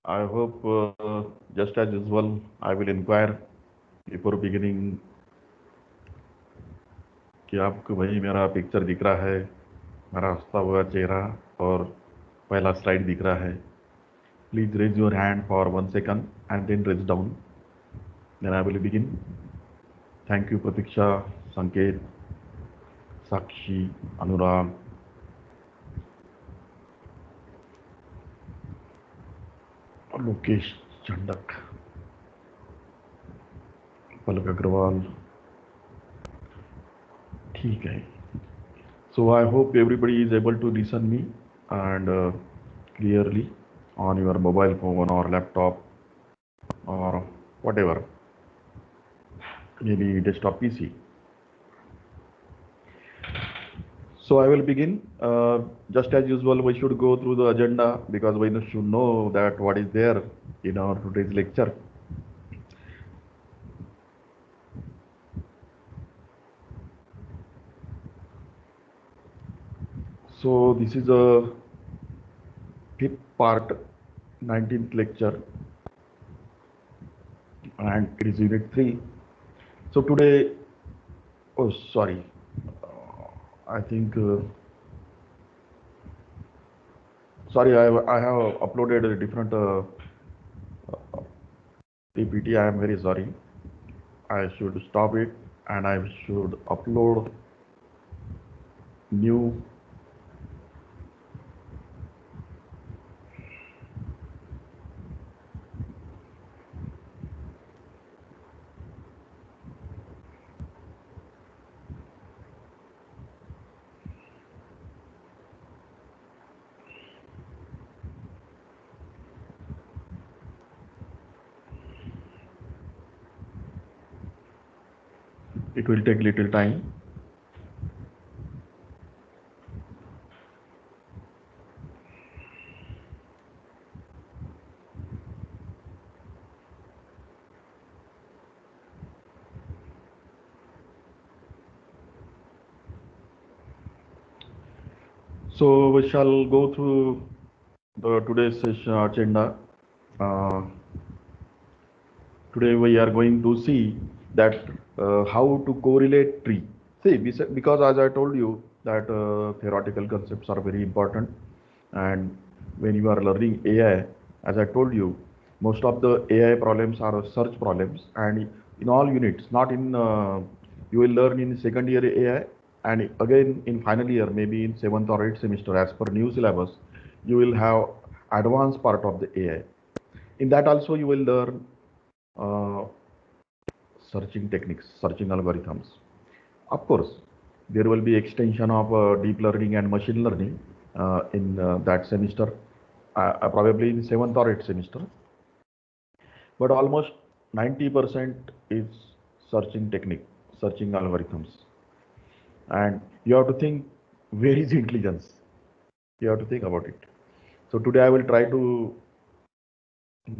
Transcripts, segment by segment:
I hope, just as usual, I will inquire before beginning कि आपको वही मेरा पिक्चर दिख रहा है, मेरा हंसता हुआ चेहरा और पहला स्लाइड दिख रहा है. Please raise your hand for 1 second and then raise down. Then I will begin. Thank you, Pratiksha, Sanket, Sakshi, Anurag, Lokesh Chandak, Palak Agrawal. ठीक है. So I hope everybody is able to listen me and clearly on your mobile phone or laptop or whatever, maybe desktop PC. So I will begin. Just as usual, we should go through the agenda because we should know that what is there in our today's lecture. So this is a fifth part, 19th lecture, and it is unit 3. So today, oh sorry, I think, sorry, I have uploaded a different PPT. I am very sorry. I should stop it and I should upload new. It will take little time. So we shall go through the today's session agenda. Today we are going to see that how to correlate tree. See, because as I told you that theoretical concepts are very important, and when you are learning AI, as I told you, most of the AI problems are search problems, and in all units, not in you will learn in second year AI, and again in final year, maybe in 7th or 8th semester, as per new syllabus, you will have advanced part of the AI. In that also you will learn uh, searching techniques, searching algorithms. Of course, there will be extension of deep learning and machine learning in that semester, probably in 7th or 8th semester. But almost 90% is searching technique, searching algorithms. And you have to think, where is intelligence? You have to think about it. So today I will try to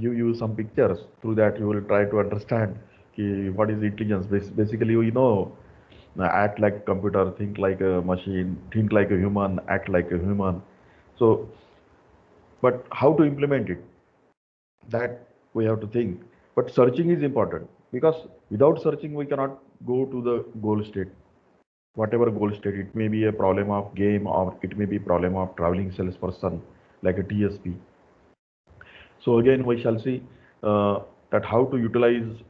give you some pictures. Through that you will try to understand what is intelligence. Basically, act like a computer, think like a machine, think like a human, act like a human. So, but how to implement it? That we have to think. But searching is important because without searching, we cannot go to the goal state. Whatever goal state, it may be a problem of game or it may be problem of traveling salesperson like a TSP. So again, we shall see that how to utilize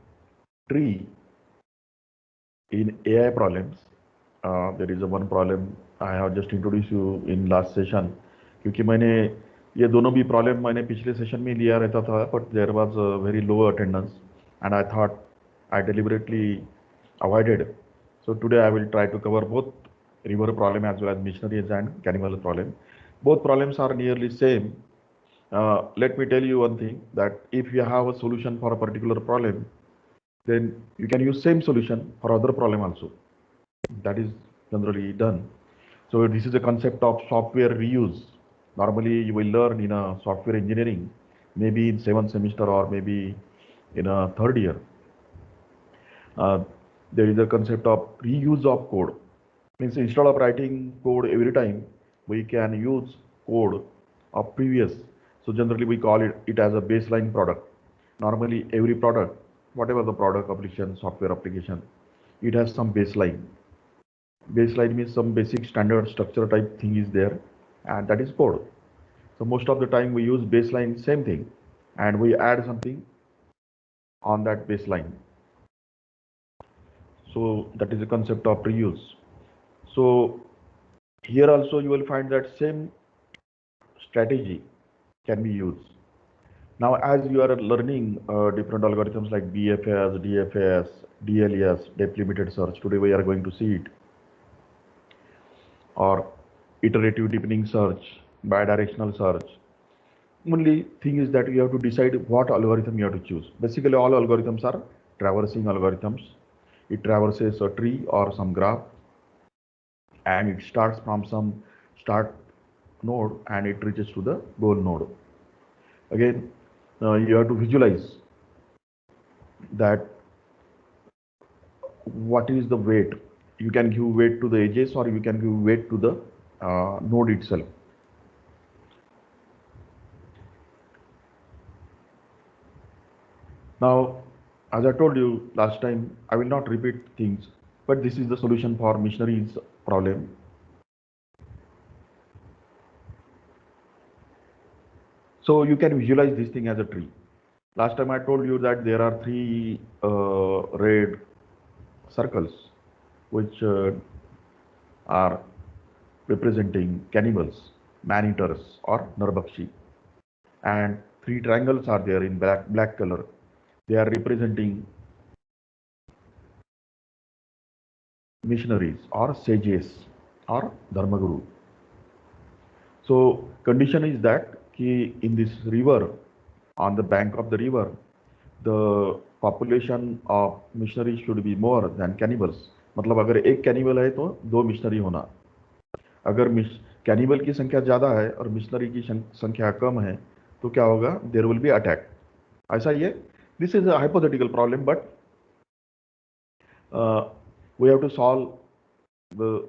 tree in AI problems. There is a one problem I have just introduced you in last session, क्योंकि मैंने ये दोनों भी problem मैंने पिछले session में लिया रहता था, but there was a very low attendance and I thought I deliberately avoided. So today I will try to cover both river problem as well as missionaries and cannibal problem. Both problems are nearly same. Let me tell you one thing, that if you have a solution for a particular problem, then you can use same solution for other problem also. That is generally done. So this is a concept of software reuse. Normally you will learn in a software engineering, maybe in 7th semester or maybe in a 3rd year. There is a concept of reuse of code. Means instead of writing code every time, we can use code of previous. So generally we call it as a baseline product. Normally every product, whatever the product application, software application, it has some baseline. Baseline means some basic standard structure type thing is there, and that is code. So most of the time we use baseline, same thing, and we add something on that baseline. So that is the concept of reuse. So here also you will find that same strategy can be used. Now, as you are learning different algorithms like BFS, DFS, DLS, depth limited search, today we are going to see it, or iterative deepening search, bidirectional search. Only thing is that you have to decide what algorithm you have to choose. Basically, all algorithms are traversing algorithms. It traverses a tree or some graph, and it starts from some start node and it reaches to the goal node. Again, you have to visualize that what is the weight. You can give weight to the edges or you can give weight to the node itself. Now, as I told you last time, I will not repeat things, but this is the solution for missionaries problem. So you can visualize this thing as a tree. Last time I told you that there are three red circles which are representing cannibals, man-eaters or Narbakshi, and three triangles are there in black color. They are representing missionaries or sages or Dharmaguru. So condition is that in this river, on the bank of the river, the population of missionaries should be more than cannibals. मतलब अगर एक cannibal है तो दो missionary होना. अगर cannibal की संख्या ज़्यादा है और मिशनरी की संख्या कम है तो क्या होगा? There will be attack. ऐसा ही है. This is a hypothetical problem, but we have to solve the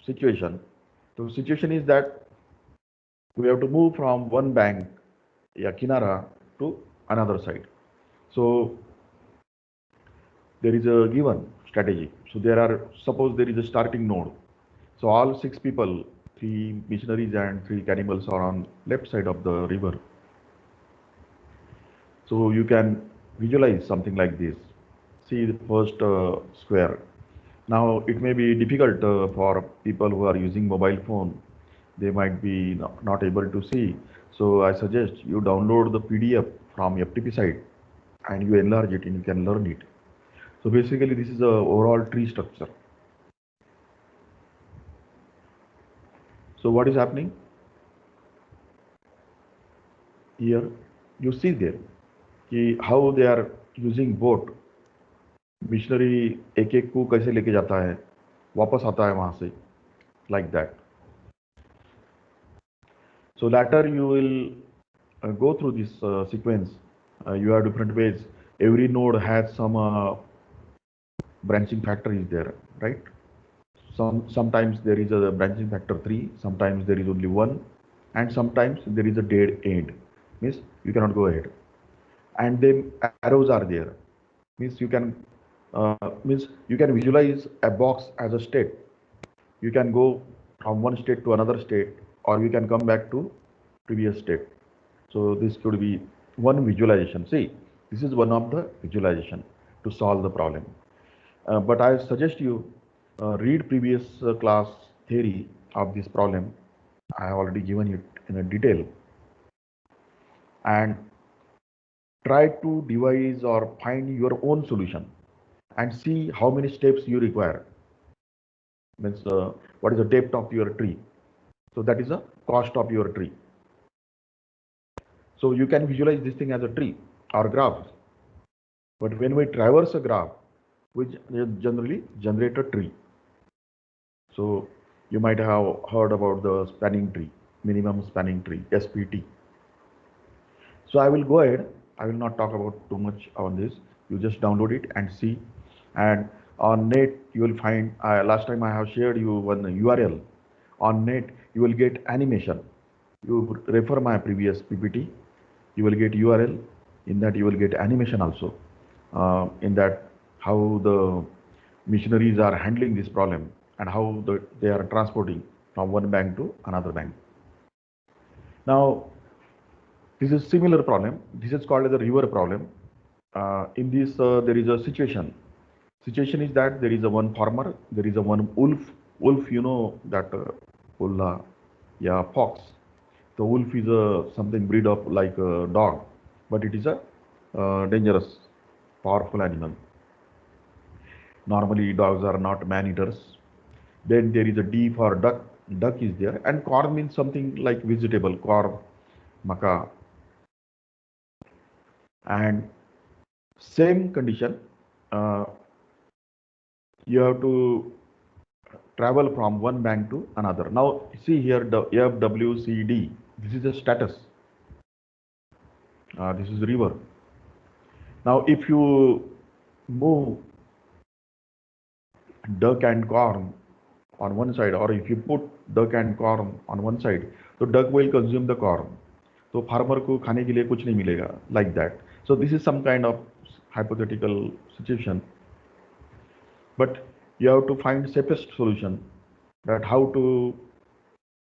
situation. So situation is that we have to move from one bank, या kinara, to another side. So there is a given strategy. So there are, suppose there is a starting node. So all 6 people, 3 missionaries and 3 cannibals are on left side of the river. So you can visualize something like this. See the first square. Now it may be difficult for people who are using mobile phone. They might be not able to see. So I suggest you download the PDF from FTP site and you enlarge it and you can learn it. So basically this is the overall tree structure. So what is happening? Here you see there how they are using boat. Missionary एक एक को कैसे लेके जाता है, वापस आता है वहां से, like that. So later you will go through this sequence. You have different ways. Every node has some branching factor is there, right? Sometimes there is a branching factor 3, sometimes there is only 1, and sometimes there is a dead end, means you cannot go ahead. And then arrows are there, means you can visualize a box as a state. You can go from one state to another state, or you can come back to previous state. So this could be one visualization. See, this is one of the visualization to solve the problem. But I suggest you read previous class theory of this problem. I have already given it in a detail, and try to devise or find your own solution and see how many steps you require. Means what is the depth of your tree? So that is the cost of your tree. So you can visualize this thing as a tree or graph. But when we traverse a graph, we generally generate a tree. So you might have heard about the spanning tree, minimum spanning tree, SPT. So I will go ahead. I will not talk about too much on this. You just download it and see. And on net, you will find, last time I have shared you one URL. On net, you will get animation. you refer my previous PPT, you will get URL. In that you will get animation also. In that how the missionaries are handling this problem and how they are transporting from one bank to another bank. Now, this is similar problem. This is called as a river problem. In this, there is a situation. Situation is that there is a one farmer, there is a one wolf. Wolf, you know that ulla, yeah, fox. The wolf is a something breed of like a dog, but it is a dangerous, powerful animal. Normally, dogs are not man eaters. Then there is a D for duck. Duck is there, and corn means something like vegetable, corn, maka, and same condition. Uh, you have to travel from one bank to another. Now, see here the FWCD. This is the status. This is river. Now, if you move duck and corn on one side, or if you put duck and corn on one side, so duck will consume the corn. तो farmer को खाने के लिए कुछ नहीं मिलेगा, like that. So this is some kind of hypothetical situation, but you have to find safest solution, that how to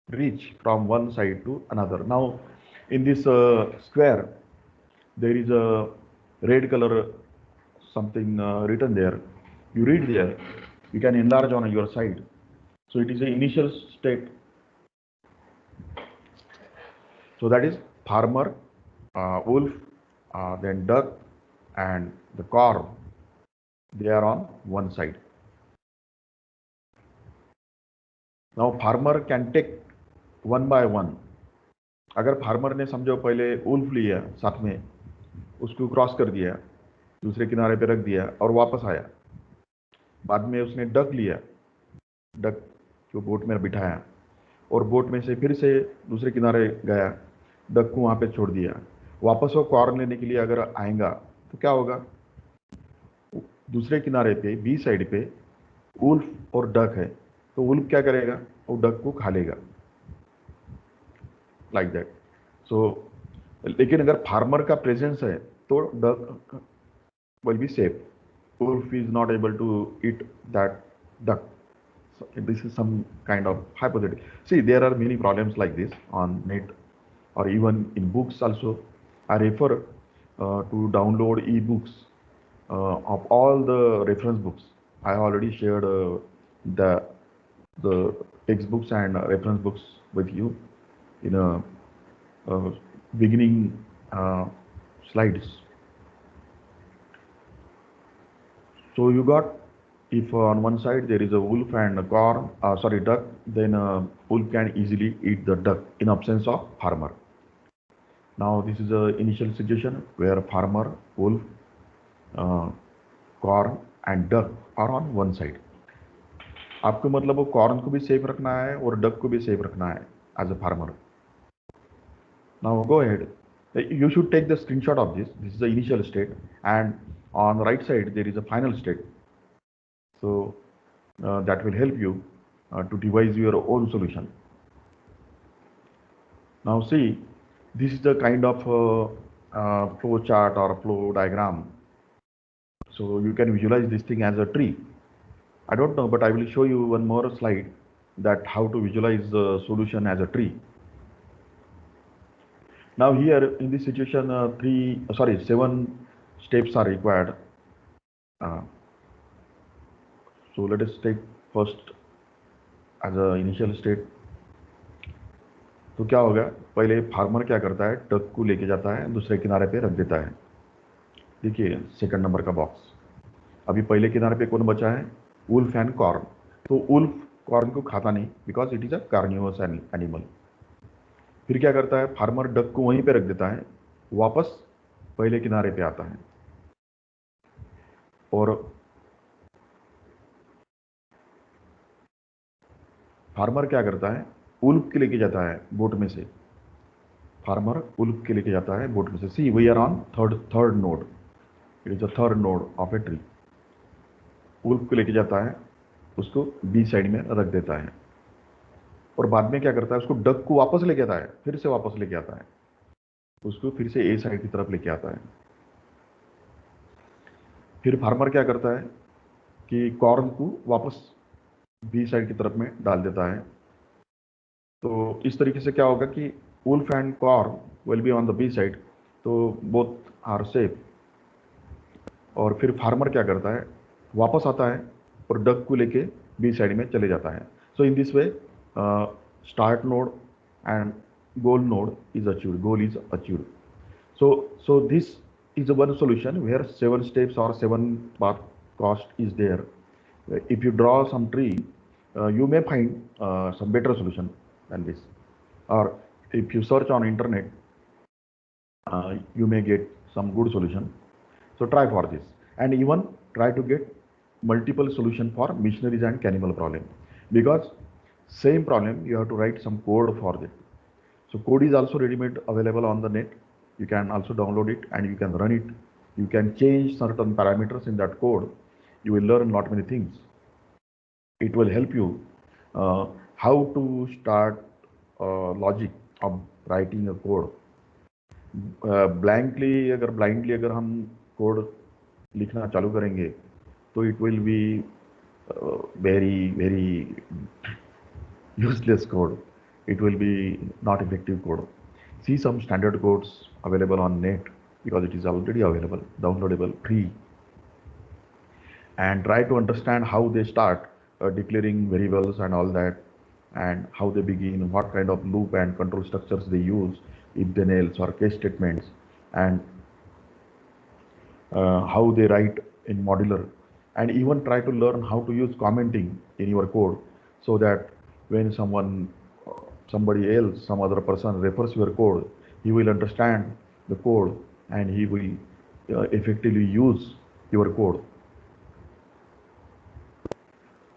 reach from one side to another. Now, in this square, there is a red color something written there. You read there. You can enlarge on your side. So it is the initial state. So that is farmer, wolf, then duck, and the corn. They are on one side. Now farmer can take one by one. अगर farmer ने समझो पहले wolf लिया साथ में, उसको cross कर दिया, दूसरे किनारे पे रख दिया और वापस आया, बाद में उसने डक लिया, डक को बोट में बिठाया और बोट में से फिर से दूसरे किनारे गया, डक को वहाँ पे छोड़ दिया, वापस वो कॉर्न लेने के लिए अगर आएगा तो क्या होगा, दूसरे किनारे पे बी साइड पे वुल्फ और डक है, तो वुल्फ क्या करेगा, वो डक को खा लेगा, लाइक दैट. सो लेकिन अगर फार्मर का प्रेजेंस है तो duck will be safe. Wolf is not able to eat that duck. So this is some kind of hypothetical. See, there are many problems like this on net or even in books also. I refer to download e-books of all the reference books. I already shared the textbooks and reference books with you in a beginning slides. So you got, if on one side there is a wolf and a duck, then wolf can easily eat the duck in absence of farmer. Now this is the initial situation where farmer, wolf, corn and duck are on one side. आपको मतलब वो corn को भी safe रखना है और duck को भी safe रखना है as a farmer. Now go ahead. You should take the screenshot of this. This is the initial state, and on the right side there is a final state. So that will help you to devise your own solution. Now see, this is the kind of flow chart or flow diagram. So you can visualize this thing as a tree. I don't know, but I will show you one more slide that how to visualize the solution as a tree. Now here in this situation, 7 steps are required. So let us take first as a initial state. तो क्या होगा, पहले farmer क्या करता है, duck को लेके जाता है, दूसरे किनारे पे रख देता है. देखिए सेकंड नंबर का बॉक्स. अभी पहले किनारे पे कौन बचा है, वुल्फ एंड कॉर्न. तो वुल्फ कॉर्न को खाता नहीं, because it is a carnivorous animal. फिर क्या करता है, फार्मर डक को वहीं पे रख देता है, वापस पहले किनारे पे आता है और फार्मर क्या करता है, वुल्फ के लेके जाता है बोट में से. फार्मर वुल्फ के लेके जाता है बोट में से. See we are on third node. It is a third node of a tree. Wolf को लेके जाता है, उसको बी साइड में रख देता है. और बाद में क्या करता है, उसको डक को वापस लेके आता है, फिर से वापस लेके आता है, उसको फिर से ए साइड की तरफ लेके आता है। फिर फार्मर क्या करता है कि कॉर्न को वापस बी साइड की तरफ में डाल देता है। तो इस तरीके से क्या होगा कि wolf and corn will be on the B side, तो बोथ आर सेफ। और फिर फार्मर क्या करता है, वापस आता है और डक को लेके बी साइड में चले जाता है। So in this way start node and goal node is achieved, goal is achieved. So this is a one solution where 7 steps or 7 path cost is there. If you draw some tree, you may find some better solution than this. Or if you search on internet, you may get some good solution. So try for this, and even try to get multiple solution for missionaries and cannibal problem, because same problem you have to write some code for it. So code is also ready-made available on the net. You can also download it and you can run it. You can change certain parameters in that code. You will learn lot many things. It will help you how to start logic of writing a code. Blankly अगर blindly अगर हम code लिखना चालू करेंगे तो it will be very useless code. It will be not effective code. See some standard codes available on net, because it is already available, downloadable, free, and try to understand how they start declaring variables and all that, and how they begin, what kind of loop and control structures they use, if then else or case statements, and how they write in modular, and even try to learn how to use commenting in your code, so that when somebody else, some other person refers your code, he will understand the code and he will effectively use your code.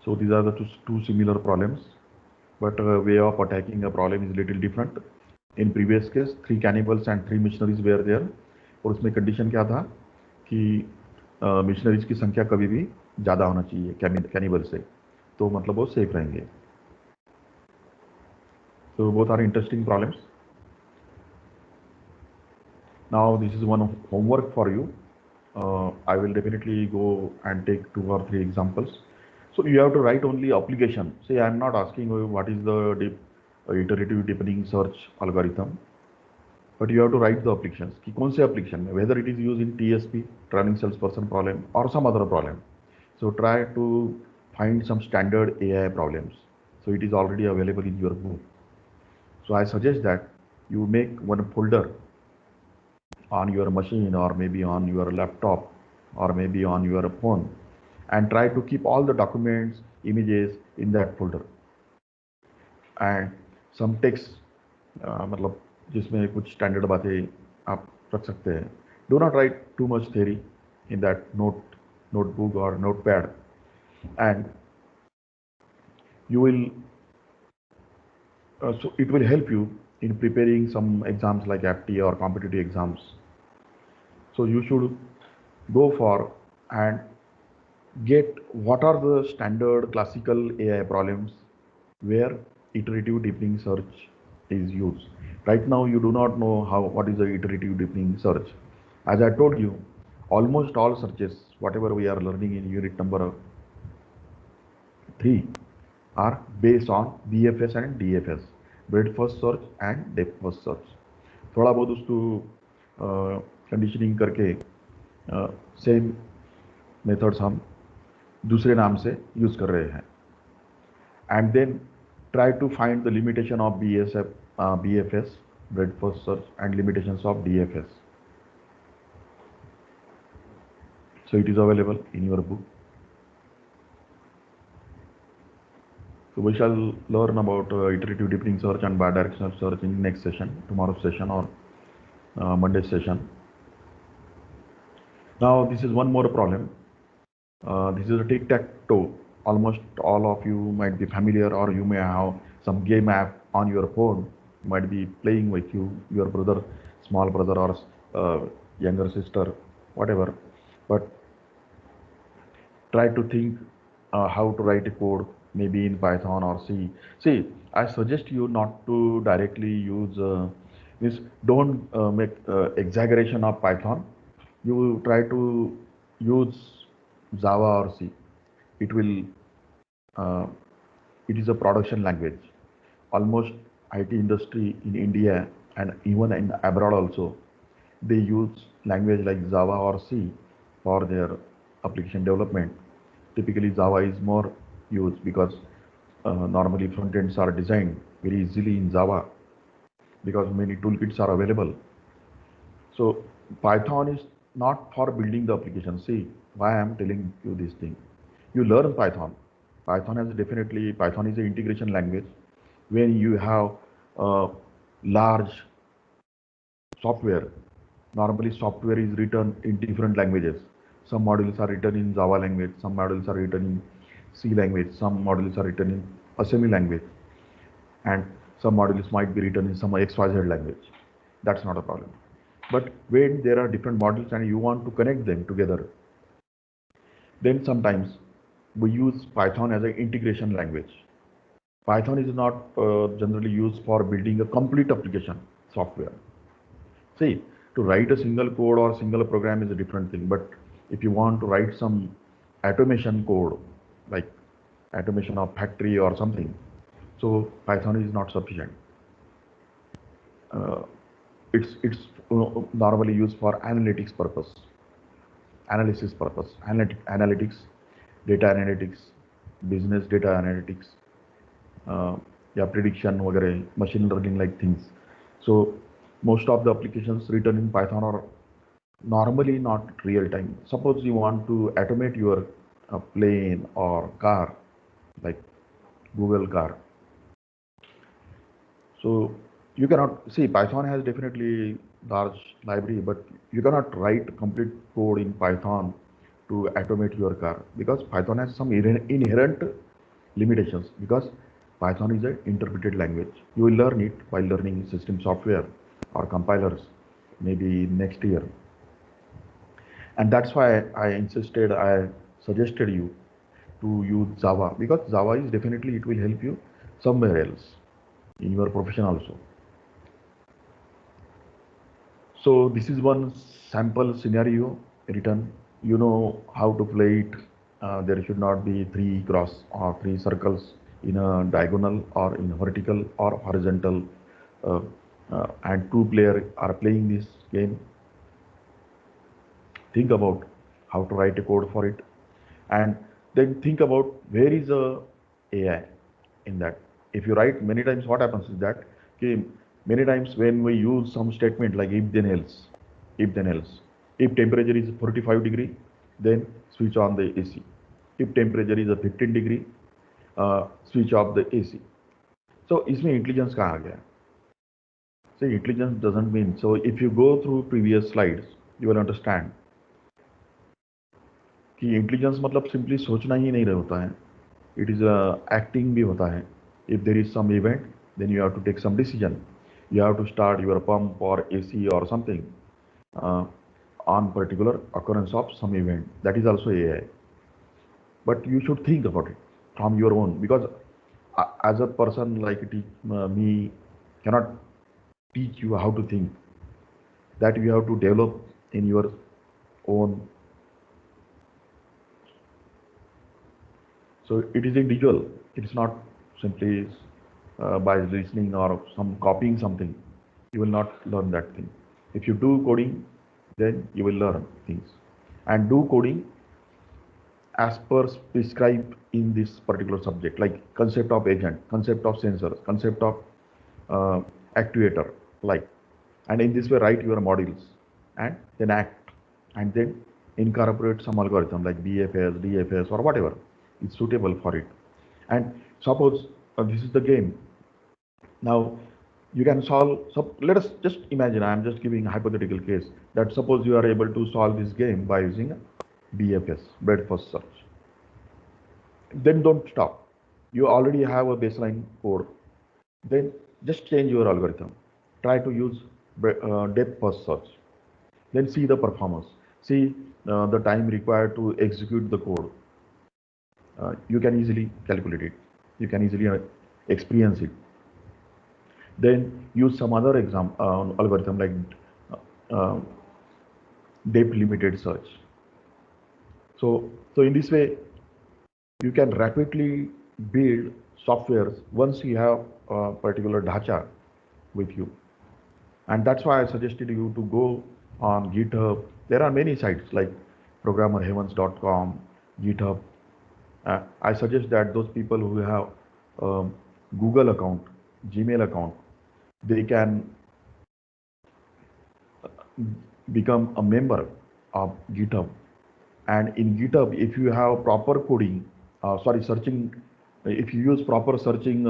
So these are the two similar problems, but way of attacking a problem is little different. In previous case, 3 cannibals and 3 missionaries were there, और उसमें condition क्या था कि missionaries की संख्या कभी भी ज़्यादा होना चाहिए कैनिबल से, तो मतलब वो सेफ रहेंगे. So both are interesting problems. Now this is one of homework for you. I will definitely go and take 2 or 3 examples. So you have to write only application. Say I am not asking you what is the iterative deepening search algorithm, but you have to write the applications. कि कौन से application में, whether it is used in TSP, training salesperson problem, or some other problem. So try to find some standard AI problems. So it is already available in your book. So I suggest that you make one folder on your machine, or maybe on your laptop, or maybe on your phone, and try to keep all the documents, images in that folder, and some text, मतलब जिसमें कुछ standard बातें आप रख सकते हैं. Do not write too much theory in that notebook or notepad, and you will so it will help you in preparing some exams like APT or competitive exams. So you should go for and get what are the standard classical AI problems where iterative deepening search is used. Right now you do not know what is the iterative deepening search. As I told you, almost all searches, whatever we are learning in unit number 3, are based on BFS and DFS, breadth first search and depth first search. थोड़ा बहुत उसको conditioning करके same methods हम दूसरे नाम से use कर रहे हैं. And then try to find the limitation of BFS, breadth first search, and limitations of DFS. So it is available in your book. So we shall learn about iterative deepening search and bidirectional search in next session, tomorrow's session or Monday's session. Now this is one more problem. This is a tic-tac-toe. Almost all of you might be familiar, or you may have some game app on your phone. You might be playing with your brother, small brother, or younger sister, whatever. But try to think how to write a code maybe in Python or C. See, I suggest you not to directly use this. Don't make exaggeration of Python. You try to use Java or C. It will. Uh, it is a production language. Almost IT industry in India and even in abroad also, they use language like Java or C for their application development. Typically, Java is more used because normally front ends are designed very easily in Java because many toolkits are available. So Python is not for building the application. See why I am telling you this thing. You learn Python. Python is an integration language. When you have large software, normally software is written in different languages. Some modules are written in Java language, some modules are written in C language, some modules are written in assembly language, and some modules might be written in some XYZ language. That's not a problem. But when there are different modules and you want to connect them together, then sometimes we use Python as an integration language. Python is not generally used for building a complete application software. See, to write a single code or single program is a different thing. But if you want to write some automation code, like automation of factory or something, so Python is not sufficient. Uh, it's normally used for analytics purpose, analysis purpose, analytics, data analytics, business data analytics, yeah, prediction, वगैरह, machine learning like things. So most of the applications written in Python are normally not real time. Suppose you want to automate your plane or car, like Google car. So you cannot see Python has definitely large library, but you cannot write complete code in Python to automate your car because Python has some inherent limitations because Python is an interpreted language. You will learn it while learning system software or compilers maybe next year. And that's why I suggested you to use Java because Java is definitely it will help you somewhere else in your profession also. So this is one sample scenario written. You know how to play it. There should not be three cross or three circles in a diagonal or in vertical or horizontal. Uh, and two players are playing this game. Think about how to write a code for it, and then think about where is the AI in that. If you write many times, what happens is that okay, many times when we use some statement like if then else, if temperature is 45 degree, then switch on the AC. If temperature is a 15 degree, switch off the AC. So इसमें intelligence कहाँ आ गया? See, intelligence doesn't mean, so if you go through previous slides, you will understand कि intelligence मतलब simply सोचना ही नहीं होता है. It is acting भी होता है. If there is some event then you have to take some decision. You have to start your pump or AC or something on particular occurrence of some event. That is also AI. But you should think about it from your own because as a person like me cannot teach you how to think. That you have to develop in your own. So it is individual. It is not simply by listening or some copying something. You will not learn that thing. If you do coding, then you will learn things. And do coding as per prescribed in this particular subject, like concept of agent, concept of sensors, concept of actuator, like. And in this way, write your modules and then act and then incorporate some algorithm like BFS, DFS, or whatever is suitable for it. And suppose this is the game. Now you can solve. So let us just imagine. I am just giving a hypothetical case that suppose you are able to solve this game by using BFS, breadth first search. Then don't stop. You already have a baseline code. Then just change your algorithm. Try to use depth first search. Then see the performance. See the time required to execute the code. You can easily calculate it. You can easily experience it. Then use some other algorithm like uh, depth limited search. So in this way, you can rapidly build softwares once you have a particular dhacha with you. And that's why I suggested you to go on GitHub. There are many sites like programmerheavens.com, GitHub. I suggest that those people who have Google account, Gmail account, they can become a member of GitHub. And in GitHub, if you have proper coding, searching, if you use proper searching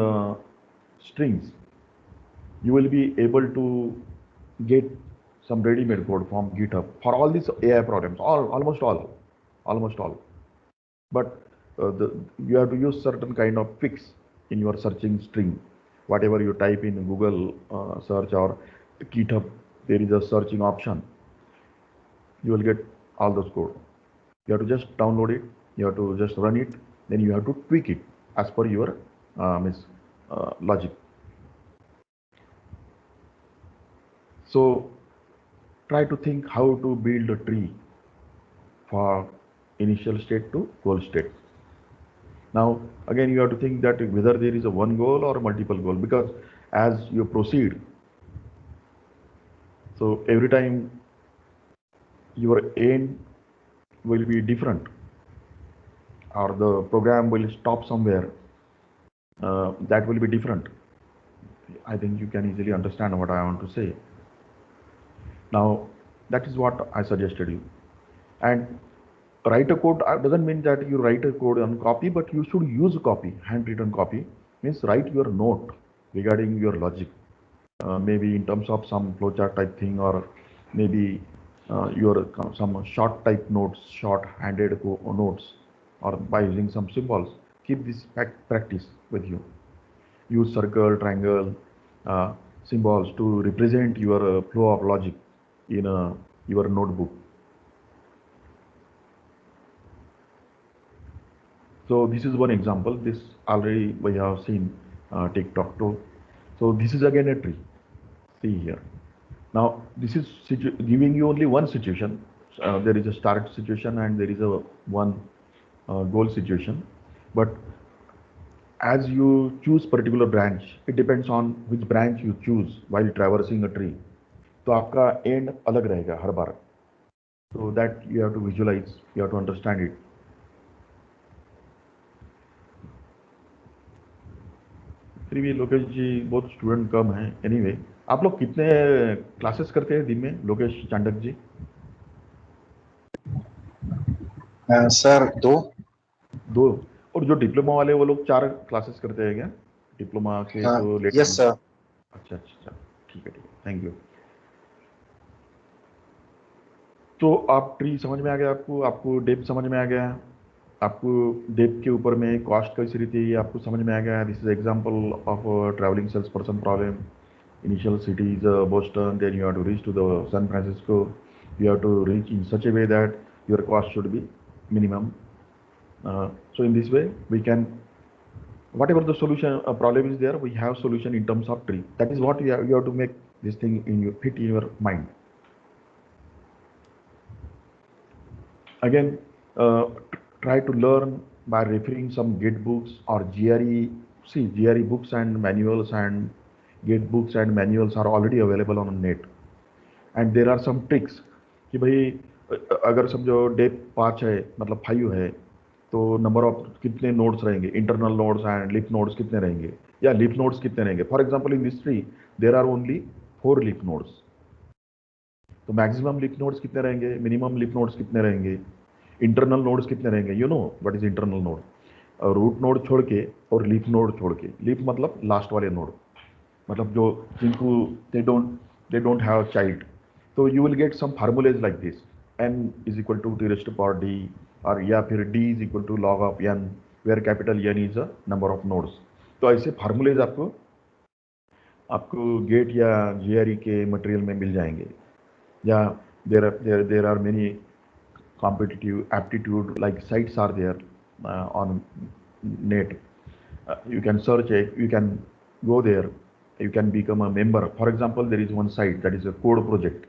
strings, you will be able to get some ready-made code from GitHub for all these AI problems, almost all. But you have to use certain kind of fix in your searching string. Whatever you type in Google search or GitHub, there is a searching option. You will get all those code. You have to just download it. You have to just run it. Then you have to tweak it as per your logic. So try to think how to build a tree for initial state to goal state. Now, again, you have to think that whether there is a one goal or multiple goal, because as you proceed, so every time your aim will be different, or the program will stop somewhere, that will be different. I think you can easily understand what I want to say. Now, that is what I suggested you. And write a code doesn't mean that you write a code on copy, but you should use a copy, handwritten copy. Means write your note regarding your logic, maybe in terms of some flowchart type thing, or maybe your some short type notes, short-handed notes, or by using some symbols. Keep this practice with you. Use circle, triangle, uh, symbols to represent your flow of logic in your notebook. So this is one example. This already we have seen TikTok too. So this is again a tree. See here. Now this is giving you only one situation. There is a start situation and there is a one goal situation. But as you choose particular branch, it depends on which branch you choose while traversing a tree. तो आपका end अलग रहेगा हर बार. So that you have to visualize, you have to understand it. फिर भी लोकेश जी बहुत student कम हैं. Anyway आप लोग कितने क्लासेस करते हैं दिन में, लोकेश चांडक जी? सर दो. और जो डिप्लोमा वाले वो लोग 4 क्लासेस करते हैं क्या? डिप्लोमा के जो लेटर. Yes sir. अच्छा, ठीक है, थैंक यू. तो आप ट्री समझ में आ गया आपको डेप्थ समझ में आ गया, आपको डेप्थ के ऊपर में कॉस्ट कैसी रहती है ये आपको समझ में आ गया. This is example of travelling sales person problem. Initial city is Boston, then you have to reach to the San Francisco. You have to reach in such a way that your cost should be minimum. So in this way, we can, whatever the solution problem is there, we have solution in terms of tree. That is what you have to make this thing fit in your mind. Again, try to learn by referring some Git books or GRE. See, GRE books and manuals and Git books and manuals are already available on net. And there are some tricks कि भाई अगर समझो Depp 5 है, मतलब 5 है, तो number of कितने nodes रहेंगे, internal nodes and leaf nodes कितने रहेंगे, या लिफ नोड्स कितने रहेंगे. For example in this tree there are only 4 leaf nodes. तो मैक्सिमम लिफ नोड्स कितने रहेंगे, मिनिमम लिफ नोड्स कितने रहेंगे, इंटरनल नोड्स कितने रहेंगे. You know what is internal node? Root node छोड़ के और लीफ नोड छोड़ के. लीफ मतलब लास्ट वाले नोड, मतलब जो जिनको दे डोंट हैव चाइल्ड. तो you will get some formulas like this, n is equal to T raised power d, और या फिर d is equal to log of n, where capital n is a number of nodes. तो ऐसे फार्मूलेज आपको gate या GRE के material में मिल जाएंगे. या there are many competitive aptitude like sites are there on net. You can search it, you can go there, you can become a member. For example, there is one site that is a code project.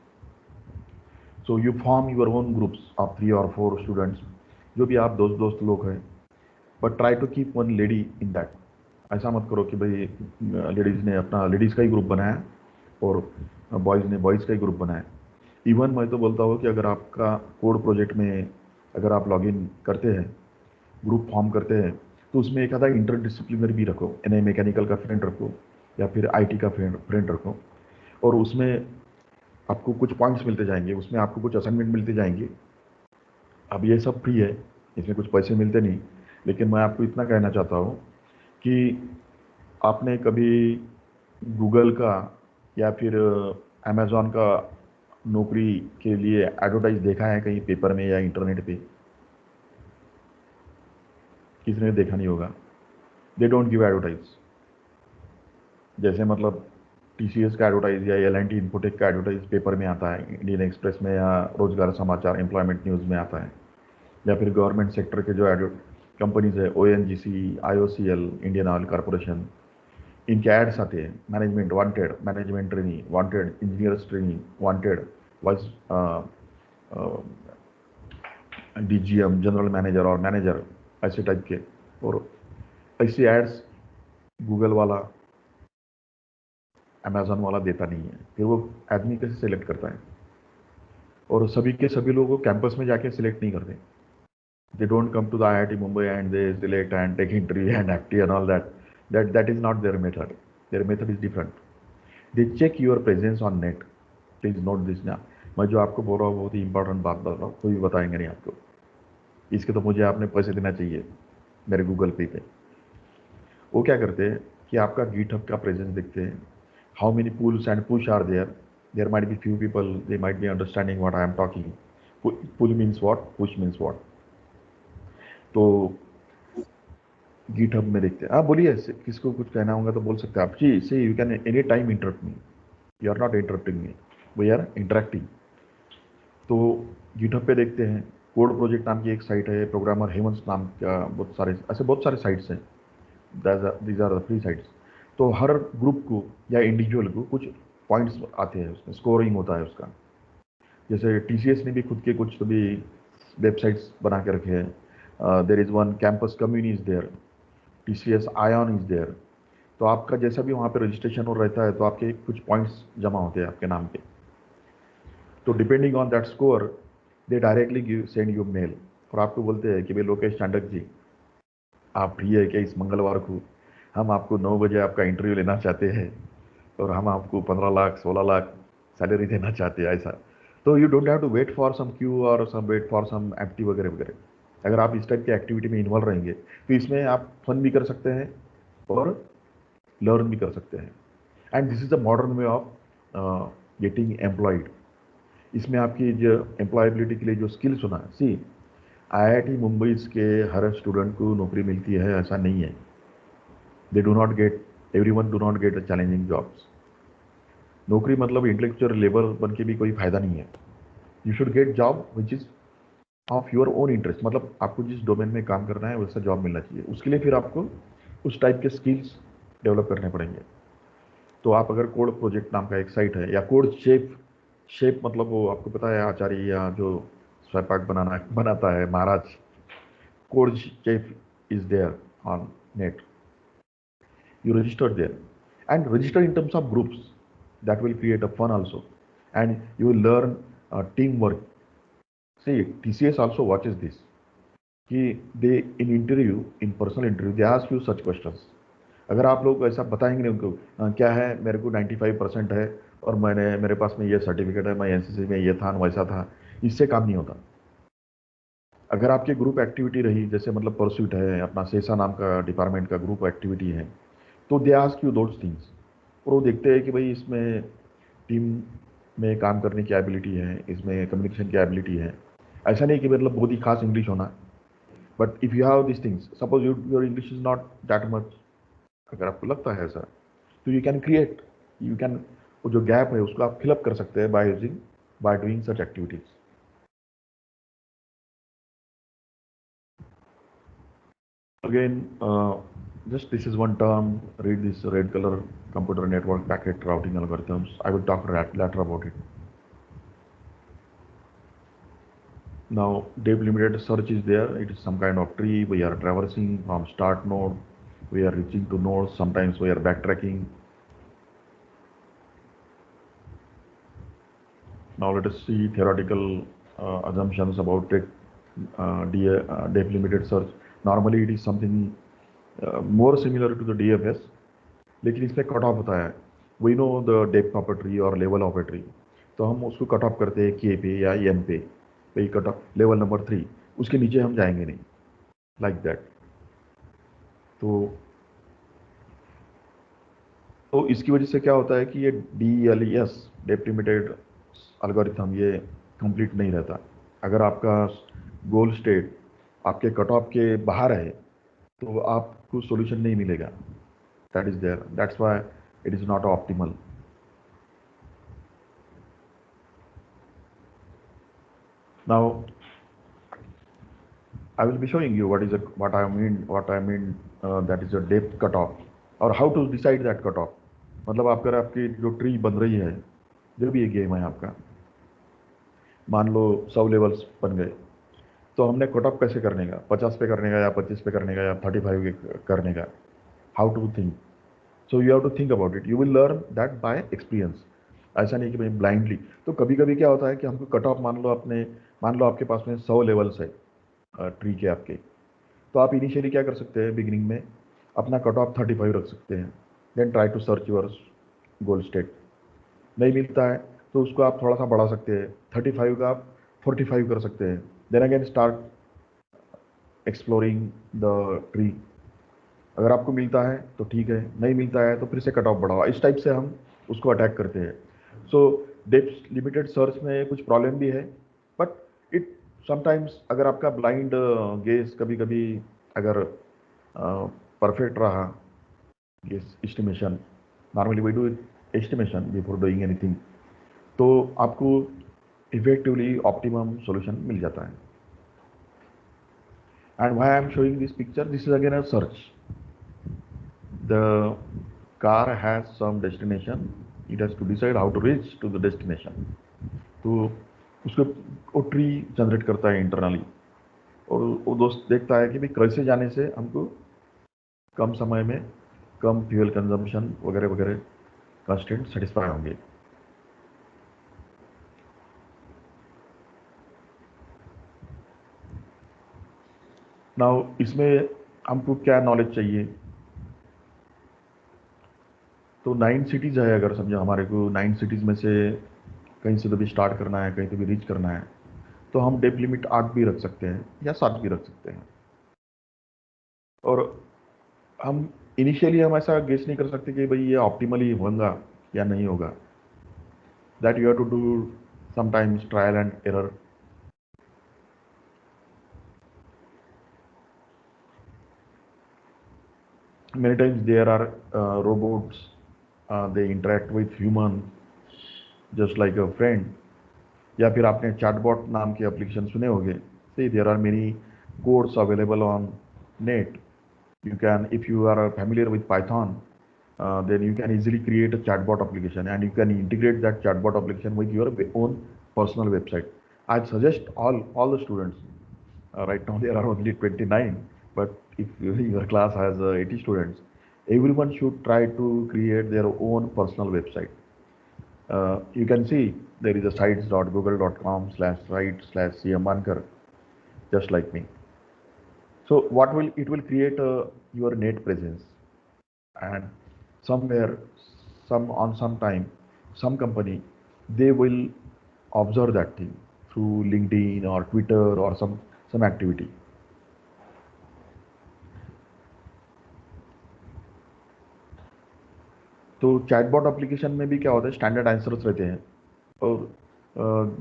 So you form your own groups of 3 or 4 students, जो भी आप दोस्त दोस्त लोग हैं, but try to keep one lady in that. ऐसा मत करो कि भाई लेडीज़ ने अपना लेडीज़ का ही ग्रुप बनाया और बॉयज़ ने बॉयज़ का ही ग्रुप बनाया. इवन मैं तो बोलता हूँ कि अगर आपका कोड प्रोजेक्ट में अगर आप लॉगिन करते हैं, ग्रुप फॉर्म करते हैं, तो उसमें एक आधा इंटरडिसिप्लिनरी भी रखो, यानी मैकेनिकल का फ्रेंड रखो या फिर आईटी का फ्रेंड रखो, और उसमें आपको कुछ पॉइंट्स मिलते जाएंगे, उसमें आपको कुछ असाइनमेंट मिलते जाएंगे. अब ये सब फ्री है, इसमें कुछ पैसे मिलते नहीं, लेकिन मैं आपको इतना कहना चाहता हूँ कि आपने कभी गूगल का या फिर अमेज़ॉन का नौकरी के लिए एडवर्टाइज देखा है कहीं पेपर में या इंटरनेट पे? किसी ने देखा नहीं होगा. They don't give advertise. जैसे मतलब टीसीएस का एडवर्टाइज या एल&टी इन्फोटेक का एडवर्टाइज पेपर में आता है, इंडियन एक्सप्रेस में या रोजगार समाचार एम्प्लॉयमेंट न्यूज़ में आता है, या फिर गवर्नमेंट सेक्टर के जो कंपनीज है, ONGC, IOCL, Indian oil corporation, इनके एड्स आते हैं. Management wanted, management training wanted, engineers training wanted, vice DGM, general manager और मैनेजर, ऐसे टाइप के. और ऐसे एड्स गूगल वाला, अमेज़न वाला देता नहीं है. फिर वो आदमी कैसे सिलेक्ट करता है? और सभी के सभी लोगों को कैंपस में जाके सिलेक्ट नहीं करते. They don't come to the IIT Mumbai and they select and take interview and FT and all that. That is not their method. Their method is different. They check your presence on net. Please note this now. मैं जो आपको बोल रहा हूँ बहुत ही important बात बोल रहा हूँ, कोई भी बताएंगे नहीं आपको. इसके तो मुझे आपने पैसे देना चाहिए मेरे गूगल पे पे. वो क्या करते हैं कि आपका गिटहब का प्रेजेंस देखते हैं. How many pulls and push are there. There might be few people, they might be understanding what I am talking. Pull means what, push means what. तो गिटहब में देखते हैं. आप बोलिए, किसको कुछ कहना होगा तो बोल सकते हैं आप. जी see you can any time interrupt me. You are not interrupting me, we are interacting. तो गिटहब पे देखते हैं. कोड प्रोजेक्ट नाम की एक साइट है, प्रोग्रामर हेमंत नाम का, बहुत सारे साइट्स हैं. These are the free sites. तो हर ग्रुप को या इंडिविजुअल को कुछ पॉइंट्स आते हैं, उसमें स्कोरिंग होता है उसका. जैसे टीसीएस ने भी खुद के कुछ तो भी वेबसाइट्स बना के रखे हैं. There is one campus community is there, TCS iON is there. तो आपका जैसा भी वहाँ पे रजिस्ट्रेशन हो रहता है तो आपके कुछ पॉइंट्स जमा होते हैं आपके नाम पे. तो depending on that score they directly send you mail और आपको बोलते हैं कि भाई लोकेश चांडक जी, आप फ्री है क्या इस मंगलवार को? हम आपको 9 बजे आपका इंटरव्यू लेना चाहते हैं और हम आपको 15 लाख 16 लाख सैलरी देना चाहते हैं, ऐसा. तो you don't have to wait for some queue और some wait for some empty वगैरह वगैरह. अगर आप इस टाइप की एक्टिविटी में इन्वॉल्व रहेंगे तो इसमें आप फन भी कर सकते हैं और लर्न भी कर सकते हैं. And this is the modern way of getting employed. इसमें आपकी जो एम्प्लॉयबिलिटी के लिए जो स्किल्स होना है, सी आईआईटी मुंबई के हर स्टूडेंट को नौकरी मिलती है ऐसा नहीं है. They do not gate, everyone do not gate challenging jobs. नौकरी मतलब इंटेलेक्चुअल लेबर बन के भी कोई फायदा नहीं है. You should get job which is of your own interest. मतलब आपको जिस डोमेन में काम करना है वैसा जॉब मिलना चाहिए. उसके लिए फिर आपको उस टाइप के स्किल्स डेवलप करने पड़ेंगे. तो आप अगर कोड प्रोजेक्ट नाम का एक साइट है, या कोड शेप, शेप मतलब वो आपको पता है आचार्य या जो स्वयंपाक बनाता है महाराज, CodeChef is there on net. You register there and register in terms of groups. That will create a fun also, and you will learn teamwork. See, TCS also watches this. कि they in interview, in personal interview, they ask you such questions. अगर आप लोग ऐसा बताएंगे नहीं उनको, क्या है मेरे को 95% है और मेरे पास में ये सर्टिफिकेट है, मैं एनसीसी में ये था वैसा था, इससे काम नहीं होता. अगर आपकी ग्रुप एक्टिविटी रही, जैसे मतलब परस्यूट है, अपना सेसा नाम का डिपार्टमेंट का ग्रुप एक्टिविटी है, तो they ask you those things. और वो देखते हैं कि भाई इसमें टीम में काम करने की एबिलिटी है, इसमें कम्युनिकेशन की एबिलिटी है. ऐसा नहीं कि मतलब बहुत ही खास इंग्लिश होना, but if you have this things, suppose your English is not that much, अगर आपको लगता है ऐसा, तो you can create, you can, वो जो गैप है उसको आप फिलअप कर सकते हैं by doing such activities. Again just this is one term. Read this red color computer network packet routing algorithms. I will talk later about it. Now, depth-limited search is there. It is some kind of tree. We are traversing from start node. We are reaching to nodes. Sometimes we are backtracking. Now let us see theoretical assumptions about it. Depth-limited search. Normally it is something more similar to the DFS, लेकिन इसमें cut off होता है. We know the depth of a tree और level of a tree, तो हम उसको cut off करते हैं के पे या एम पे. भाई कट ऑफ लेवल नंबर 3, उसके नीचे हम जाएंगे नहीं, लाइक दैट. तो इसकी वजह से क्या होता है कि ये DLES डेप्थ लिमिटेड एल्गोरिथम ये कंप्लीट नहीं रहता. अगर आपका गोल स्टेट आपके कट ऑफ के बाहर है तो आपको सॉल्यूशन नहीं मिलेगा. That is there, that's why it is not optimal. Now I will be showing you what I mean that is a depth cutoff or how to decide that cutoff. मतलब आपकी जो ट्री बन रही है, जो भी ये गेम है आपका, मान लो 100 लेवल्स बन गए, तो हमने कट ऑफ कैसे करने का, 50 पे करने का या 25 पे करने का या 35 करने का, how to think. So you have to think about it. You will learn that by experience. ऐसा नहीं कि भाई ब्लाइंडली. तो कभी कभी क्या होता है कि हमको कट ऑफ मान लो आपके पास में 100 लेवल्स है ट्री के आपके, तो आप इनिशियली क्या कर सकते हैं, बिगिनिंग में अपना कट ऑफ 35 रख सकते हैं. Then try to search your goal state. नहीं मिलता है तो उसको आप थोड़ा सा बढ़ा सकते हैं, 35 का आप 45 कर सकते हैं. Then again start exploring the tree. अगर आपको मिलता है तो ठीक है, नहीं मिलता है तो फिर से कट ऑफ बढ़ाओ. इस टाइप से हम उसको अटैक करते हैं. सो डेप्थ लिमिटेड सर्च में कुछ प्रॉब्लम भी है, बट इट समटाइम्स अगर आपका ब्लाइंड गेस कभी कभी अगर परफेक्ट रहा guess estimation, normally we do estimation before doing anything, तो आपको इफेक्टिवली ऑप्टिमम सॉल्यूशन मिल जाता है. And why I am showing this picture, this is again a search. The car has some destination, it has to decide how to reach to the destination. तो उसको वो tree generate करता है internally, और वो दोस्त देखता है कि भाई कैसे जाने से हमको कम समय में कम फ्यूल कंजम्पशन वगैरह वगैरह कंस्टेंट सेटिस्फाई होंगे. नाउ इसमें हमको क्या नॉलेज चाहिए, तो 9 सिटीज़ है. अगर समझो हमारे को 9 सिटीज़ में से कहीं से तो भी स्टार्ट करना है, कहीं तो भी रीच करना है, तो हम डेप्थ लिमिट 8 भी रख सकते हैं या 7 भी रख सकते हैं. और हम इनिशियली हम ऐसा गेस नहीं कर सकते कि भाई ये ऑप्टिमली होगा या नहीं होगा. That you have to do sometimes trial and error. Many times there are robots, they interact with human just like a friend. या फिर आपने चैटबॉट नाम के एप्लीकेशन सुने होंगे. See there are many codes available on net. You can, if you are familiar with Python, then you can easily create a chatbot application and you can integrate that chatbot application with your own personal website. I suggest all the students, right now there are only 29, but if your class has 80 students, everyone should try to create their own personal website. You can see there is a sites.google.com/site/cmbankar, just like me. So what will it will create your net presence, and somewhere, some time, some company, they will observe that thing through LinkedIn or Twitter or some activity. तो chatbot application में भी क्या होता है, standard answers रहते हैं, और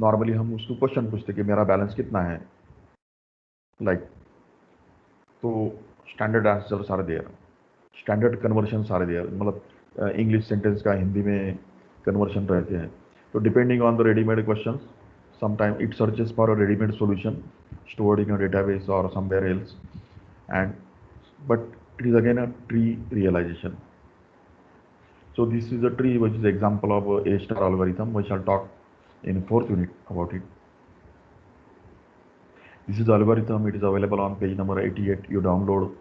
normally हम उसको क्वेश्चन पूछते कि मेरा बैलेंस कितना है, लाइक तो standard answers are there, standard conversions are there. मतलब इंग्लिश सेंटेंस का हिंदी में कन्वर्शन रहते हैं. तो depending on the readymade question, sometime it searches for a readymade solution stored in a database or somewhere else. And but it is again a tree realization. So this is a tree which is example of a star algorithm. We shall talk in fourth unit about it. This is the algorithm. It is available on page number 88. You download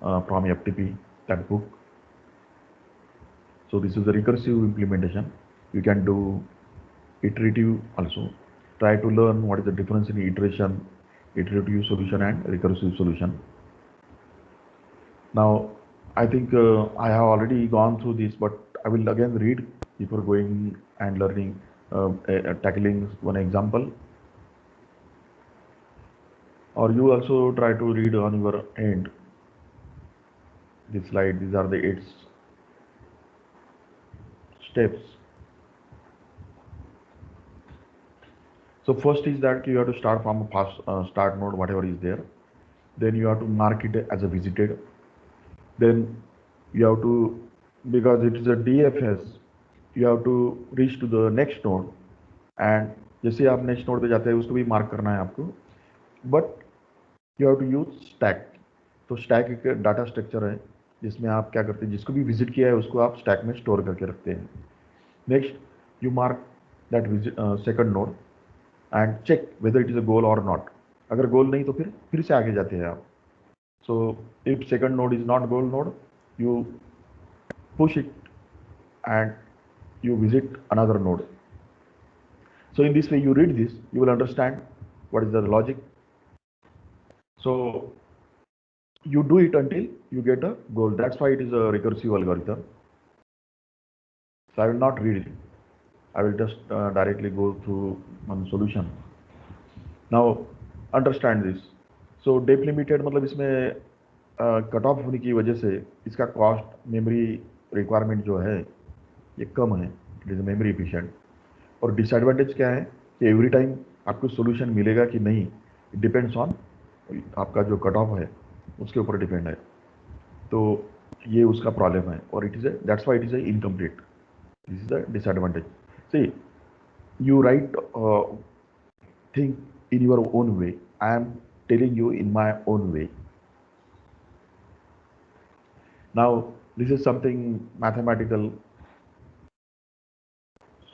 from FTP that book. So this is the recursive implementation. You can do iterative also. Try to learn what is the difference in iteration, iterative solution and recursive solution. Now, I think I have already gone through this, but I will again read before going and learning, tackling one example. Or you also try to read on your end. This slide, these are the 8 steps. So first is that you have to start from a past start node, whatever is there. Then you have to mark it as a visited. Then you have to, because it is a DFS, you have to reach to the next node. And जैसे आप next node पे जाते हैं उसको भी mark करना है आपको. But you have to use stack. तो stack एक डाटा स्ट्रक्चर है जिसमें आप क्या करते हैं, जिसको भी विजिट किया है उसको आप स्टैक में स्टोर करके रखते हैं. Next you mark that second node and check whether it is a goal or not. अगर गोल नहीं तो फिर से आगे जाते हैं आप. So if second node is not goal node, you push it and you visit another node. So in this way you read this, you will understand what is the logic. So you do it until you get a goal. That's why it is a recursive algorithm. So I will not read it. I will just directly go through one solution. Now understand this. So depth limited मतलब इसमें cut off होने की वजह से इसका cost, memory requirement जो है ये कम है. It is memory efficient. और डिसएडवांटेज क्या है कि एवरी टाइम आपको सोल्यूशन मिलेगा कि नहीं, इट डिपेंड्स ऑन आपका जो कट ऑफ है उसके ऊपर डिपेंड है. तो ये उसका प्रॉब्लम है और it is that's why it is incomplete. This is the disadvantage. See you right think in your own way. I am telling you in my own way. Now this is something mathematical.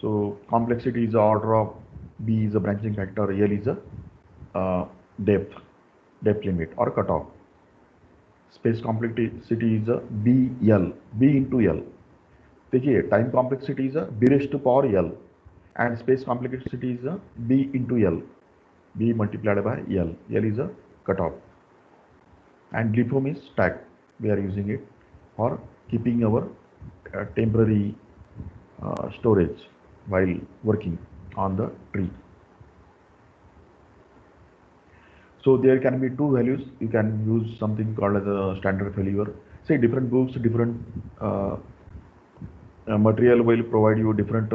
So complexity is the order of, B is a branching factor, L is a depth limit or cutoff. Space complexity is a BL, B into L. देखिए time complexity is a B raised to power L and space complexity is a B into L. B multiplied by L. L is a cutoff. And deform is stack. We are using it for keeping our temporary storage while working on the tree. So there can be two values. You can use something called as a standard failure. Say different books, different material will provide you different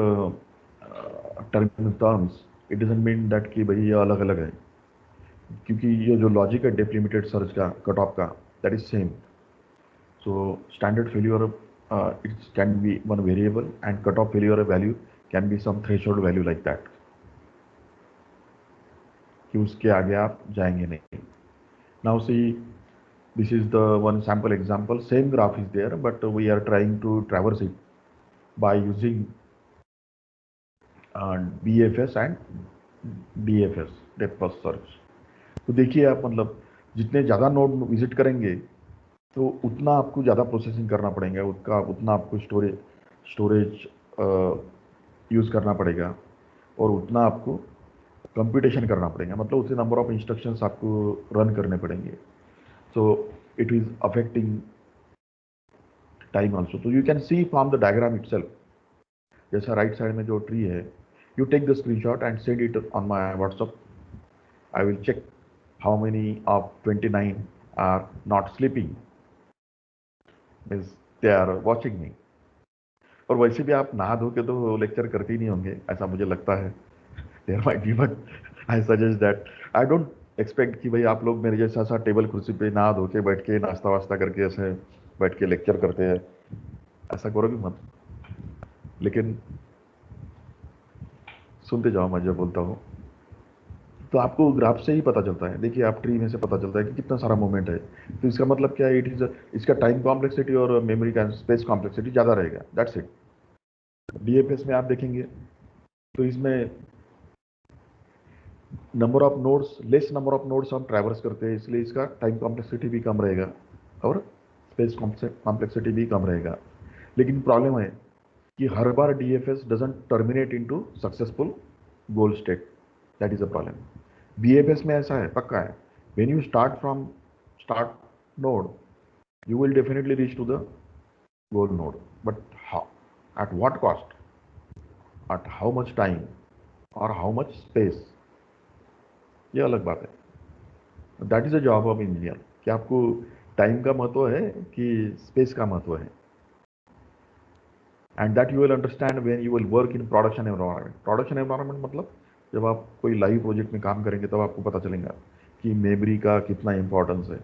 terms. It doesn't mean that कि भाई ये अलग अलग है, क्योंकि ये जो logic है डेप्थ लिमिटेड सर्च का, कट ऑफ का, that is same. So standard failure it can be one variable and cut off failure value can be some threshold value like that, कि उसके आगे आप जाएंगे नहीं. Now see this is the one sample example. Same graph is there but we are trying to traverse it by using BFS and DFS, depth first search. तो देखिए आप, मतलब जितने ज़्यादा नोड विजिट करेंगे तो उतना आपको ज़्यादा प्रोसेसिंग करना पड़ेगा, उतना आपको स्टोरेज यूज़ करना पड़ेगा और उतना आपको कंप्यूटेशन करना पड़ेगा, मतलब उतने नंबर ऑफ इंस्ट्रक्शंस आपको रन करने पड़ेंगे. So it is affecting time also. तो you can see from the diagram itself. जैसा राइट साइड में जो ट्री है, you take the screenshot and send it on my WhatsApp. I will check how many of 29 are not sleeping, means they are watching me. और वैसे भी आप नहा धो के तो लेक्चर करते ही नहीं होंगे, ऐसा मुझे लगता है. There might be, but I suggest that I don't expect कि भाई आप लोग मेरे जैसा सा टेबल कुर्सी पे नहा धो के बैठ के नाश्ता वास्ता करके ऐसे बैठ के लेक्चर करते हैं. ऐसा करोगे मत, लेकिन सुनते जाओ मैं जो बोलता हूँ. तो आपको ग्राफ से ही पता चलता है। देखिए आप ट्री में से पता चलता है कि कितना सारा मूवमेंट है। तो इसका मतलब क्या है, इट इज इसका टाइम कॉम्प्लेक्सिटी और मेमोरी का स्पेस कॉम्प्लेक्सिटी ज़्यादा रहेगा, दैट्स इट। डीएफएस में आप देखेंगे तो इसमें नंबर ऑफ नोड्स हम ट्रैवर्स करते हैं, इसलिए इसका टाइम कॉम्प्लेक्सिटी भी कम रहेगा और स्पेस कॉम्प्लेक्सिटी भी कम रहेगा। लेकिन प्रॉब्लम है कि हर बार DFS doesn't terminate into successful goal state, that is a problem. BFS में ऐसा है, पक्का है, when you start from start node you will definitely reach to the goal node, but how, at what cost, at how much time or how much space, ये अलग बात है। That is a job of engineer कि आपको time का महत्व है कि स्पेस का महत्व है। And that you will understand when you will work in production environment. Production environment मतलब जब आप कोई लाइव प्रोजेक्ट में काम करेंगे तब आपको पता चलेगा कि मेमोरी का कितना इंपॉर्टेंस है।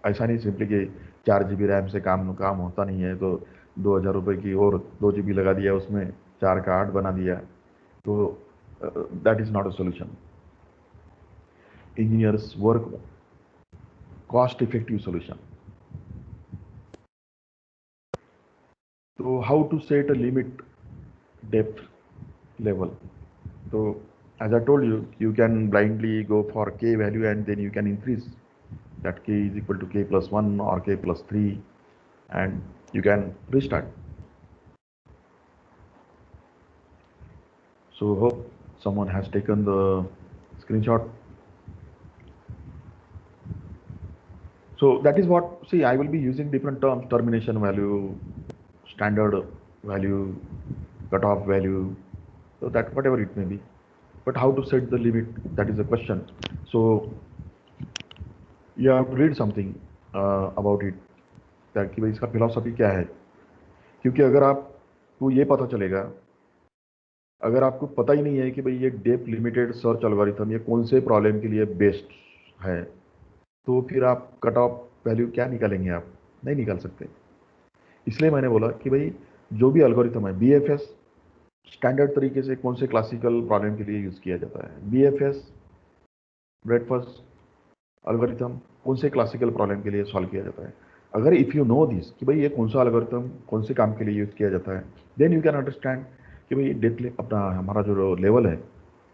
ऐसा नहीं सिंपली कि 4 GB रैम से काम काम होता नहीं है, तो 2,000 रुपये की और 2 GB लगा दिया, उसमें 4 का 8 बना दिया, तो that is not a solution. Engineers work cost effective solution. तो how to set a limit depth level? So as I told you, you can blindly go for k value and then you can increase that k is equal to k plus 1 or k plus 3 and you can restart. So hope someone has taken the screenshot. So that is what, see, I will be using different terms: termination value, standard value, cutoff value, so that whatever it may be. But how to set the limit, that is the question. So you have to read something about it, कि भाई इसका philosophy क्या है। क्योंकि अगर आपको ये पता चलेगा, अगर आपको पता ही नहीं है कि भाई ये डेप्थ लिमिटेड सर्च एल्गोरिथम ये कौन से प्रॉब्लम के लिए बेस्ट है, तो फिर आप कट ऑफ वैल्यू क्या निकालेंगे, आप नहीं निकाल सकते। इसलिए मैंने बोला कि भाई जो भी एल्गोरिथम है, बीएफएस स्टैंडर्ड तरीके से कौन से क्लासिकल प्रॉब्लम के लिए यूज़ किया जाता है, बीएफएस ब्रेडफर्स्ट एल्गोरिथम कौन से क्लासिकल प्रॉब्लम के लिए सॉल्व किया जाता है। अगर इफ़ यू नो दिस कि भाई ये कौन सा एल्गोरिथम कौन से काम के लिए यूज़ किया जाता है, देन यू कैन अंडरस्टैंड कि भाई डेट अपना हमारा जो लेवल है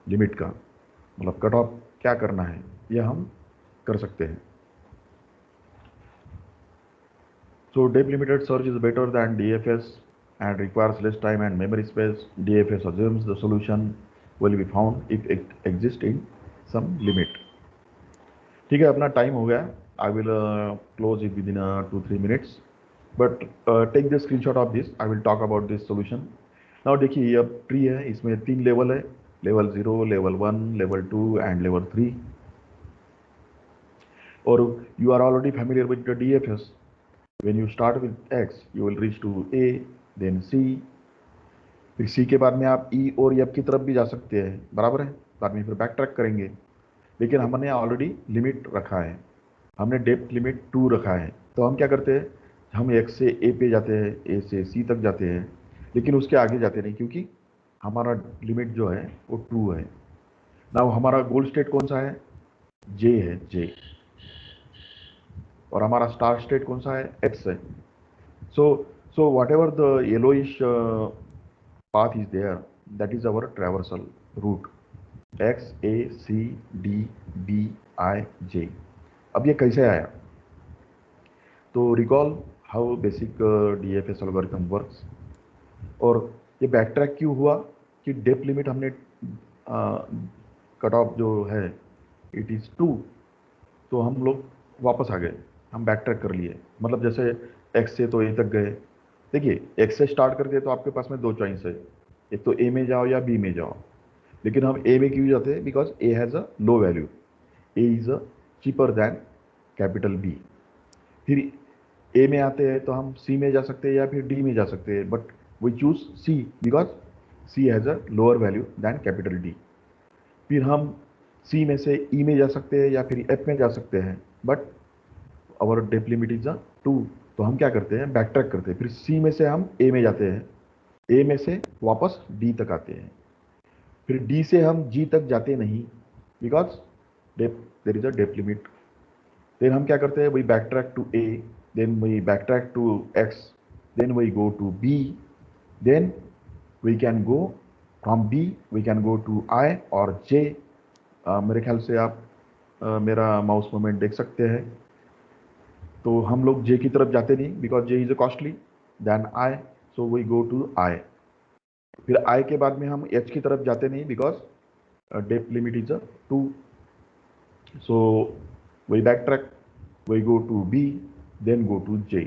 लिमिट का, मतलब कट ऑफ क्या करना है, ये हम कर सकते हैं। So depth limited search is better than DFS and requires less time and memory space. DFS assumes the solution will be found if it exists in some limit. ठीक है, अपना टाइम हो गया। I will close it within 2-3 minutes, but take the screenshot of this. I will talk about this solution now. देखिए ये अब tree है, इसमें 3 लेवल है, level 0, level 1, level 2 and level 3। और you are already familiar with the DFS। When you start with X you will reach to A, then C, फिर C के बाद में आप E और F की तरफ भी जा सकते हैं, बराबर है। बाद में फिर बैक ट्रैक करेंगे, लेकिन हमने ऑलरेडी लिमिट रखा है, हमने डेप्थ लिमिट 2 रखा है। तो हम क्या करते हैं, हम X से A पे जाते हैं, A से C तक जाते हैं, लेकिन उसके आगे जाते नहीं, क्योंकि हमारा लिमिट जो है वो 2 है ना। हमारा गोल स्टेट कौन सा है, J है, J, और हमारा स्टार स्टेट कौन सा है, X है। So what ever the yellowish path is there, that is our traversal route, X, A, C, D, B, I, J। अब ये कैसे आया, तो recall how basic DFS algorithm works. और ये बैक ट्रैक क्यों हुआ कि डेप्थ लिमिट हमने कट ऑफ जो है इट इज़ 2, तो हम लोग वापस आ गए, हम बैक ट्रैक कर लिए। मतलब जैसे X से तो A तक गए। देखिए X से स्टार्ट करके तो आपके पास में 2 चॉइस है, एक तो A में जाओ या B में जाओ, लेकिन हम A में क्यों जाते हैं, because A has a low value, A is a cheaper then capital B। फिर A में आते हैं तो हम C में जा सकते हैं या फिर D में जा सकते हैं, but we choose C because C has a lower value than capital D। फिर हम C में से E में जा सकते हैं या फिर F में जा सकते हैं, but our depth limit is 2। तो हम क्या करते हैं, बैक ट्रैक करते हैं, फिर C में से हम A में जाते हैं, A में से वापस D तक आते हैं, फिर D से हम G तक जाते नहीं, because there is a depth limit. Then हम क्या करते हैं, we backtrack to A, then we backtrack to X, then we go to B, then we can go from B we can go to I or J. मेरे ख्याल से आप मेरा mouse movement देख सकते हैं. तो हम लोग J की तरफ जाते नहीं because J is costly than I, so we go to I. फिर I के बाद में हम H की तरफ जाते नहीं because depth limit is 2, so we backtrack, we go to B, then go to J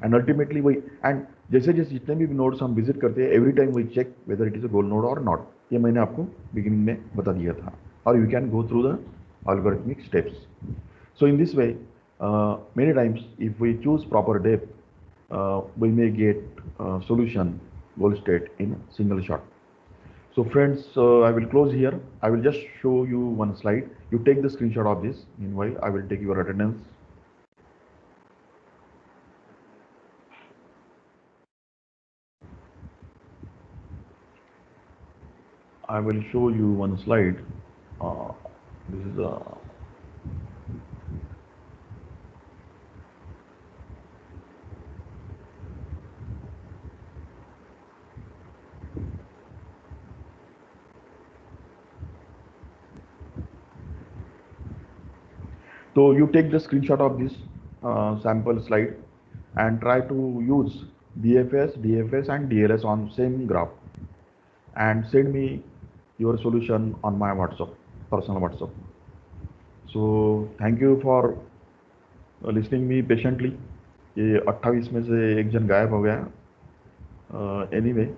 and ultimately वही. एंड जैसे जैसे जितने भी नोड्स हम विजिट करते हैं every time we check whether it is a goal node और not. ये मैंने आपको बिगिनिंग में बता दिया था. और you can go through the algorithmic steps. So in this way, many times if we choose proper depth, we may get solution goal state in single shot. So friends, I will close here. I will just show you one slide. You take the screenshot of this. Meanwhile, I will take your attendance. I will show you one slide. This is a So you take the screenshot of this sample slide and try to use BFS, DFS and DLS on same graph and send me your solution on my WhatsApp, personal WhatsApp. So thank you for listening me patiently. ये 28 में से एक जन गायब हो गया. Anyway,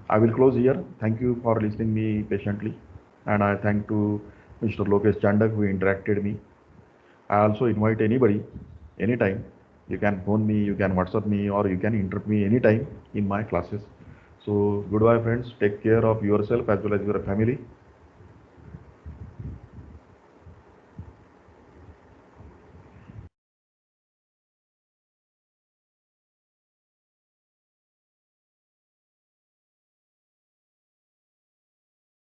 I will close here. Thank you for listening me patiently, and I thank to Mr. Lokesh Chandak who interacted me. I also invite anybody, anytime. You can phone me, you can WhatsApp me, or you can interrupt me anytime in my classes. So goodbye friends. Take care of yourself as well as your family.